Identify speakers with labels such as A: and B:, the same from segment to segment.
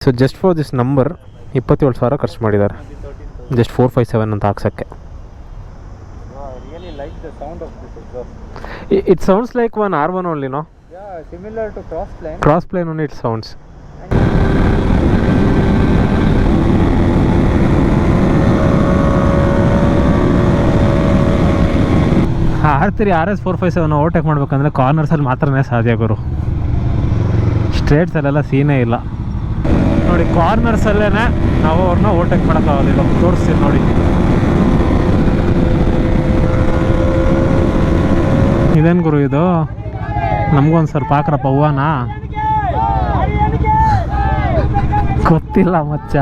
A: So just for this number 27,000 ಖರ್ಚು ಮಾಡಿದ್ದಾರೆ, just 457 ಅಂತ ಹಾಕ್ಸೋಕ್ಕೆ. It sounds like one R1 only, no?
B: Yeah, similar to Crossplane.
A: Crossplane only it sounds. R3 RS457 overtake ಮಾಡ್ಬೇಕಂದ್ರೆ ಕಾರ್ನರ್ಸಲ್ಲಿ ಮಾತ್ರನೇ ಸಾಧ್ಯ ಗುರು. ಸ್ಟ್ರೇಟ್ಸಲ್ಲೆಲ್ಲ ಸೀನೇ ಇಲ್ಲ ನೋಡಿ. ಕಾರ್ನರ್ಸಲ್ಲೇ ನಾವು ಅವ್ರನ್ನ ಓವರ್ಟೇಕ್ ಮಾಡೋಕ್ಕಾಗೋದಿಲ್ಲ. ತೋರಿಸ್ತೀನಿ ನೋಡಿ. ಇದೇನು ಗುರು ಇದು? ನಮಗೊಂದು ಸ್ವಲ್ಪ ಹಾಕ್ರಪ್ಪ ಹೂವನ. ಗೊತ್ತಿಲ್ಲ ಮಚ್ಚ.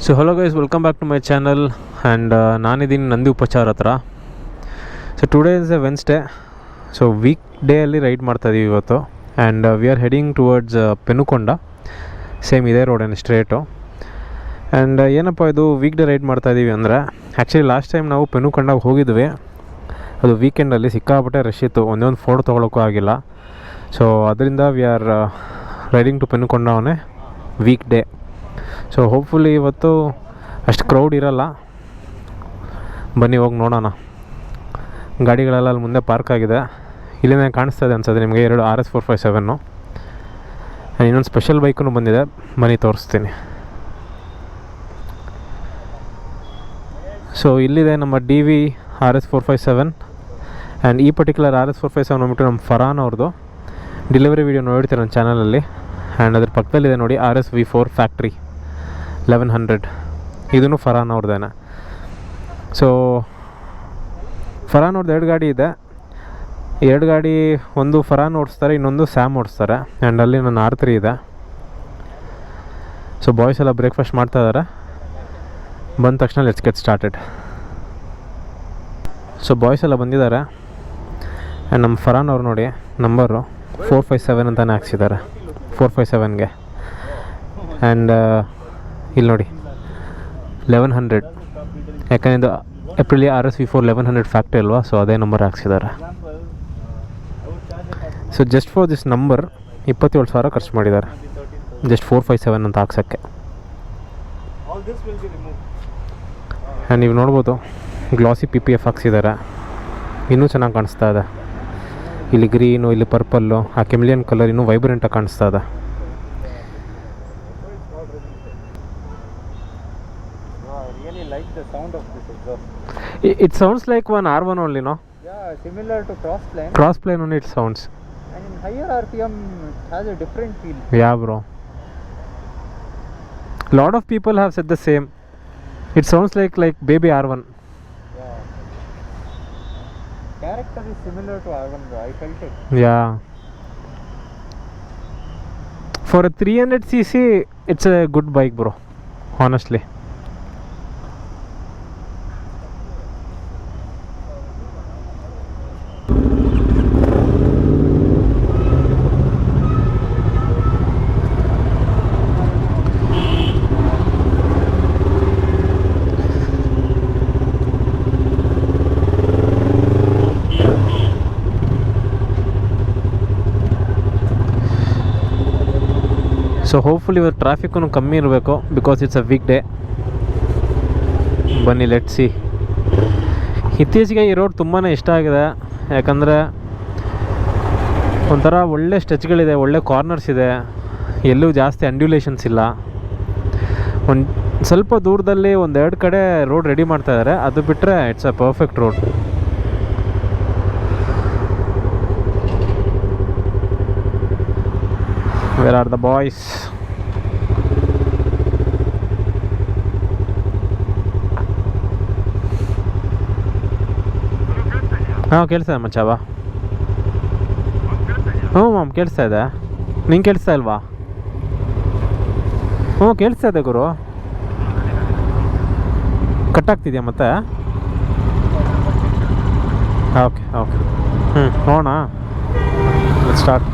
A: So hello guys, welcome back to my channel. And ನಾನಿದ್ದೀನಿ ನಂದಿ ಉಪಚಾರ ಹತ್ರ. So today is a Wednesday. So week ಡೇಯಲ್ಲಿ ರೈಡ್ ಮಾಡ್ತಾಯಿದ್ದೀವಿ ಇವತ್ತು. And we are heading towards Penukonda. Same ಇದೇ ರೋಡೇನು ಸ್ಟ್ರೇಟು. ಆ್ಯಂಡ್ ಏನಪ್ಪ ಇದು ವೀಕ್ ಡೇ ರೈಡ್ ಮಾಡ್ತಾಯಿದ್ದೀವಿ ಅಂದರೆ, ಆ್ಯಕ್ಚುಲಿ ಲಾಸ್ಟ್ ಟೈಮ್ ನಾವು ಪೆನುಕೊಂಡಾಗ ಹೋಗಿದ್ವಿ. ಅದು ವೀಕೆಂಡಲ್ಲಿ ಸಿಕ್ಕಾಪಟ್ಟೆ ರಶ್ ಇತ್ತು, ಒಂದೇ ಫೋಟೋ ತೊಗೊಳಕ್ಕೂ ಆಗಿಲ್ಲ. ಸೊ ಅದರಿಂದ ವಿ ಆರ್ ರೈಡಿಂಗ್ ಟು ಪೆನುಕೊಂಡವನೇ ವೀಕ್ ಡೇ. ಸೊ ಹೋಪ್ಫುಲಿ ಇವತ್ತು ಅಷ್ಟು ಕ್ರೌಡ್ ಇರಲ್ಲ. ಬನ್ನಿ ಹೋಗಿ ನೋಡೋಣ. ಗಾಡಿಗಳೆಲ್ಲ ಅಲ್ಲಿ ಮುಂದೆ ಪಾರ್ಕ್ ಆಗಿದೆ. ಇಲ್ಲಿಂದ ಕಾಣಿಸ್ತದೆ ಅನ್ಸೋದು ನಿಮಗೆ 2 RS457. ಇನ್ನೊಂದು ಸ್ಪೆಷಲ್ ಬೈಕೂ ಬಂದಿದೆ, ಬನ್ನಿ ತೋರಿಸ್ತೀನಿ. ಸೊ ಇಲ್ಲಿದೆ ನಮ್ಮ DV RS457. ಆ್ಯಂಡ್ ಈ ಪರ್ಟಿಕ್ಯುಲರ್ RS457 ಬಂದ್ಬಿಟ್ಟು ನಮ್ಮ ಫರಾನ್ ಅವ್ರದ್ದು. ಡೆಲಿವರಿ ವೀಡಿಯೋ ನೋಡ್ತೀರ ನನ್ನ ಚಾನಲಲ್ಲಿ. ಆ್ಯಂಡ್ ಅದ್ರ ಪಕ್ಕದಲ್ಲಿದೆ ನೋಡಿ RS V4 ಫ್ಯಾಕ್ಟ್ರಿ 1100. ಇದೂ ಫರಾನ್ ಅವ್ರದ್ದೇನೆ. ಸೊ ಫರಾನ್ ಅವ್ರದ್ದು 2 ಗಾಡಿ ಇದೆ. 2 ಗಾಡಿ, ಒಂದು ಫರಾನ್ ಓಡಿಸ್ತಾರೆ, ಇನ್ನೊಂದು ಸ್ಯಾಮ್ ಓಡಿಸ್ತಾರೆ. ಆ್ಯಂಡ್ ಅಲ್ಲಿ ನನ್ನ R3 ಇದೆ. ಸೊ ಬಾಯ್ಸ್ ಎಲ್ಲ ಬ್ರೇಕ್ಫಾಸ್ಟ್ ಮಾಡ್ತಾ ಇದ್ದಾರೆ. ಬಂದ ತಕ್ಷಣ let's get started. So boys ಎಲ್ಲ ಬಂದಿದ್ದಾರೆ. ಆ್ಯಂಡ್ ನಮ್ಮ ಫರಾನ್ ಅವ್ರು ನೋಡಿ ನಂಬರು 457 ಅಂತಲೇ ಹಾಕ್ಸಿದ್ದಾರೆ 457ಗೆ. ಆ್ಯಂಡ್ ಇಲ್ಲಿ ನೋಡಿ 1100, ಯಾಕಂದರೆ ಇದು ಏಪ್ರಿಲಿ RS V4 1100 ಫ್ಯಾಕ್ಟ್ರಿ ಅಲ್ವಾ. ಸೊ ಅದೇ ನಂಬರ್ ಹಾಕ್ಸಿದ್ದಾರೆ. So just for this number 27,000 ಖರ್ಚು ಮಾಡಿದ್ದಾರೆ, ಜಸ್ಟ್ 457 ಅಂತ ಹಾಕ್ಸೋಕ್ಕೆ. ಆ್ಯಂಡ್ ನೀವು ನೋಡ್ಬೋದು ಗ್ಲಾಸಿ PPF ಹಾಕ್ಸಿದ್ದಾರೆ. ಇನ್ನೂ ಚೆನ್ನಾಗಿ ಕಾಣಿಸ್ತಾ ಇದೆ. ಇಲ್ಲಿ ಗ್ರೀನು, ಇಲ್ಲಿ ಪರ್ಪಲ್ಲು, ಆ ಕೆಮಿಲಿಯನ್ ಕಲರ್ ಇನ್ನೂ ವೈಬ್ರೆಂಟಾಗಿ ಕಾಣಿಸ್ತಾ ಇದೆ. It sounds like one R1 only, no?
B: Yeah, similar to Crossplane.
A: Crossplane only it sounds.
B: And in higher RPM it has a different feel.
A: Yeah bro. Lot of people have said the same. It sounds like baby R1.
B: Yeah. Character is similar to R1 bro. I felt it.
A: Yeah. For a 300cc it's a good bike bro, honestly. So hopefully ಇವತ್ತು ಟ್ರಾಫಿಕ್ಕೂ ಕಮ್ಮಿ ಇರಬೇಕು, because it's a week day. ಬನ್ನಿ let see. ಇತ್ತೀಚೆಗೆ ಈ road ತುಂಬಾ ಇಷ್ಟ ಆಗಿದೆ. ಯಾಕಂದರೆ ಒಂಥರ ಒಳ್ಳೆ ಸ್ಟೆಚ್ಗಳಿದೆ, ಒಳ್ಳೆ ಕಾರ್ನರ್ಸ್ ಇದೆ, ಎಲ್ಲೂ ಜಾಸ್ತಿ ಅಂಡ್ಯುಲೇಷನ್ಸ್ ಇಲ್ಲ. ಒಂದು ಸ್ವಲ್ಪ ದೂರದಲ್ಲಿ 1-2 ಕಡೆ ರೋಡ್ ರೆಡಿ ಮಾಡ್ತಾಯಿದ್ದಾರೆ, ಅದು ಬಿಟ್ಟರೆ it's a perfect road. Where are the boys? ಹಾಂ ಕೇಳಿಸ್ತಾ ಇದೆ ಮಚ್ಚ. ಬಾ. ಹ್ಞೂ ಮ್ಯಾಮ್ ಕೇಳಿಸ್ತಾ ಇದೆ. ನಿಂಗೆ ಕೇಳಿಸ್ತಾ ಇಲ್ವಾ? ಹ್ಞೂ ಕೇಳಿಸ್ತಾ ಇದೆ ಗುರು. ಕಟ್ಟಾಗ್ತಿದೆಯಾ ಮತ್ತೆ? ಓಕೆ ಓಕೆ ನೋಡೋಣ. Let's start.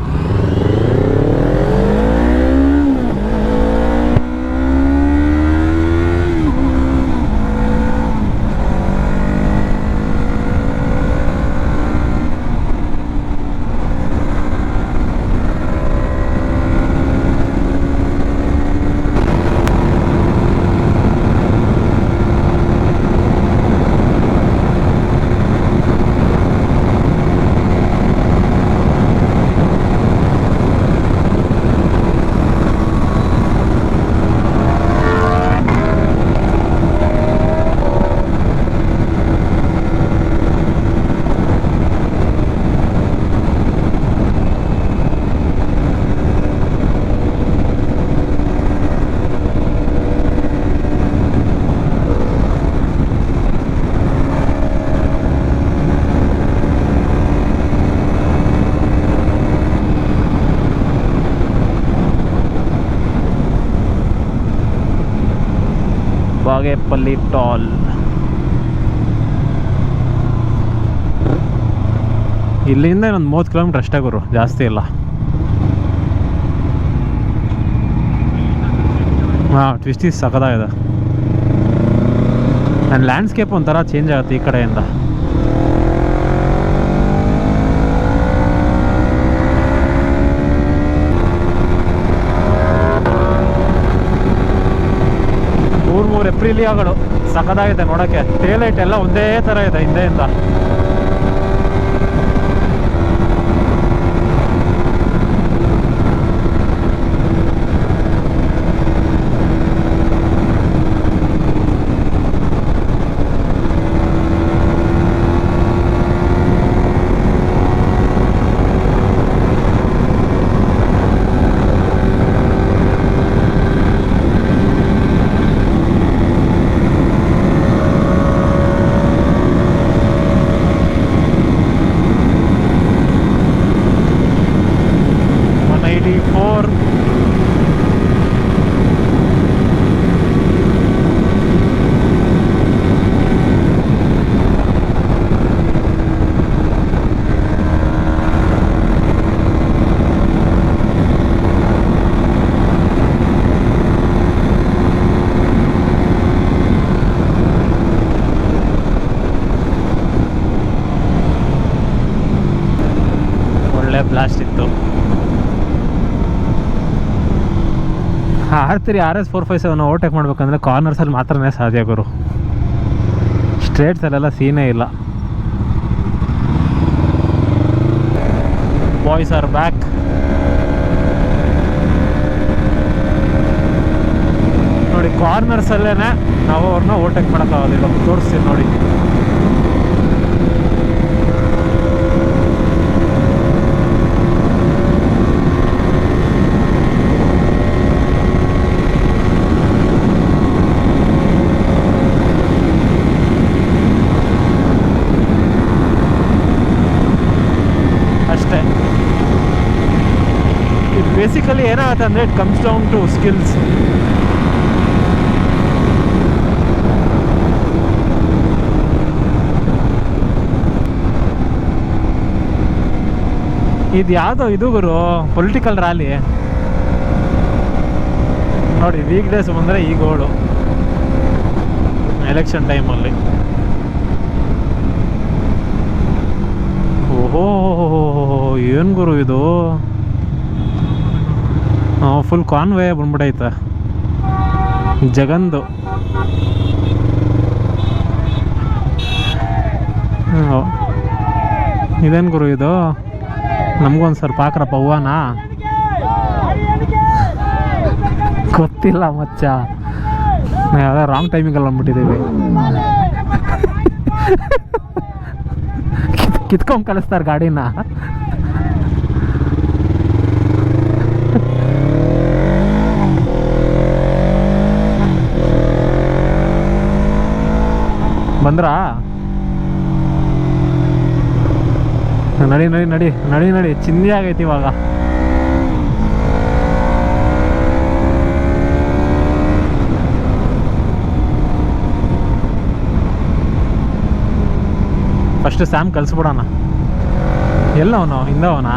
A: ಬಾಗೇಪಲ್ಲಿ ಟೋಲ್. ಇಲ್ಲಿಂದ ಒಂದು 30 ಕಿಲೋಮೀಟ್ರ್ ಅಷ್ಟೇ ಗುರು, ಜಾಸ್ತಿ ಇಲ್ಲ. ಹಾಂ, ಟ್ವಿಸ್ಟೀಸ್ ಸಖತ್ತಾಗಿದೆ. ಆ್ಯಂಡ್ ಲ್ಯಾಂಡ್ಸ್ಕೇಪ್ ಒಂಥರ ಚೇಂಜ್ ಆಗುತ್ತೆ ಈ ಕಡೆಯಿಂದ. ಮೂರು ಎಪ್ರಿಲಿಯಾಗಳು ಸಖತ್ತಾಗಿದೆ ನೋಡೋಕ್ಕೆ. ಟೇಲೈಟ್ ಎಲ್ಲ ಒಂದೇ ಥರ ಇದೆ ಹಿಂದೆಯಿಂದ. ಬ್ಲಾಸ್ಟ್ ಇತ್ತು. R3 RS 457 ಓವರ್ಟೇಕ್ ಮಾಡ್ಬೇಕಂದ್ರೆ ಕಾರ್ನರ್ಸಲ್ಲಿ ಮಾತ್ರನೇ ಸಾಧ್ಯ ಗುರು. ಸ್ಟ್ರೇಟ್ಸಲ್ಲೆಲ್ಲ ಸೀನೇ ಇಲ್ಲ. Boys are back. ನೋಡಿ, ಕಾರ್ನರ್ಸಲ್ಲೇ ನಾವು ಅವ್ರನ್ನ ಓವರ್ಟೇಕ್ ಮಾಡೋಕ್ಕಾಗೋದಿಲ್ಲ. ತೋರಿಸ್ತೀನಿ ನೋಡಿ. ಅಷ್ಟೇ. ಇದು ಬೇಸಿಕಲಿ ಏನಾಗುತ್ತೆ ಅಂದರೆ it comes down to skills. ಇದು ಯಾವುದೋ ಇದು ಗುರು, ಪೊಲಿಟಿಕಲ್ ರ್ಯಾಲಿ ನೋಡಿ. ವೀಕ್ ಡೇಸ್ ಬಂದರೆ ಈ ಗೋಳು ಎಲೆಕ್ಷನ್ ಟೈಮಲ್ಲಿ. ಓಹೋ, ಏನು ಗುರು ಇದು, ಫುಲ್ ಕಾನ್ವೇ ಬಂದ್ಬಿಟ್ಟೈತೆ ಜಗಂದು. ಇದೇನು ಗುರು ಇದು, ನಮಗೊಂದು ಸ್ವಲ್ಪ ಹಾಕ್ರಪ್ಪ ಹೂವನ. ಗೊತ್ತಿಲ್ಲ ಮಚ್ಚ, ಯಾವುದೋ ರಾಂಗ್ ಟೈಮಿಂಗಲ್ಲಿ ಬಂದ್ಬಿಟ್ಟಿದ್ದೀವಿ. ಕಿತ್ಕೊಂಡ್ ಕಳಿಸ್ತಾರೆ ಗಾಡಿನ. ಬಂದ್ರಾ? ನಡಿ ನಡಿ ನಡಿ ನಡಿ ನಡಿ, ಚಿಂದಿ ಆಗೈತಿ ಇವಾಗ. ಫಸ್ಟ್ ಸ್ಯಾಮ್ ಕಳಿಸ್ಬಿಡೋಣ. ಎಲ್ಲವನು ಹಿಂದವನಾ?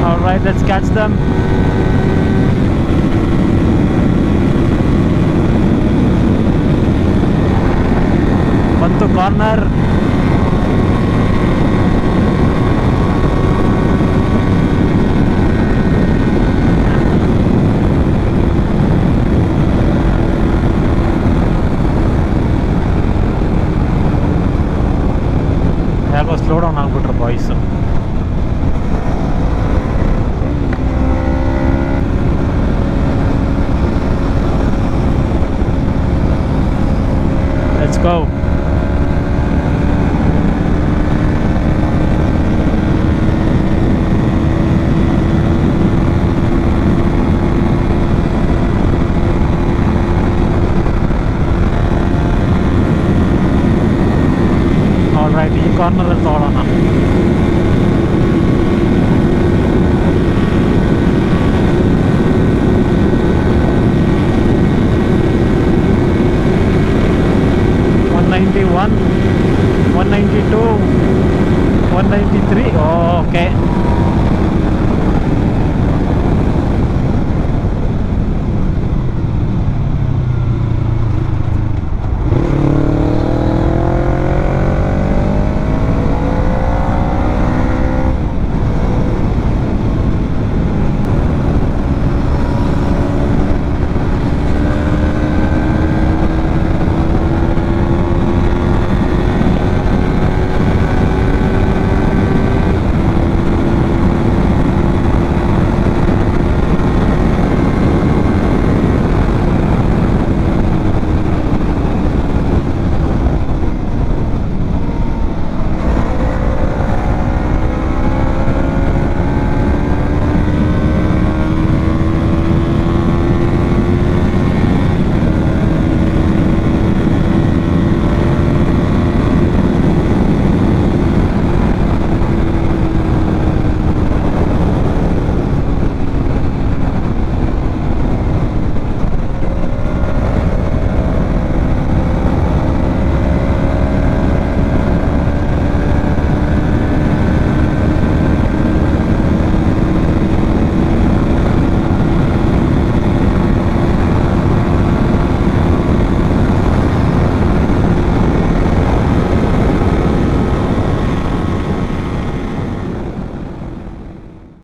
A: All right, let's catch them. ಬಂತು ಕಾರ್ನರ್. ಯಾಕೋ ಸ್ಲೋ ಡೌನ್ ಆಗ್ಬಿಟ್ರು boys. Let's go. All right, ಈ ಕಾರ್ನರಲ್ಲಿ ತೊಗೊಳ್ಳೋಣ. One 192 193 okay.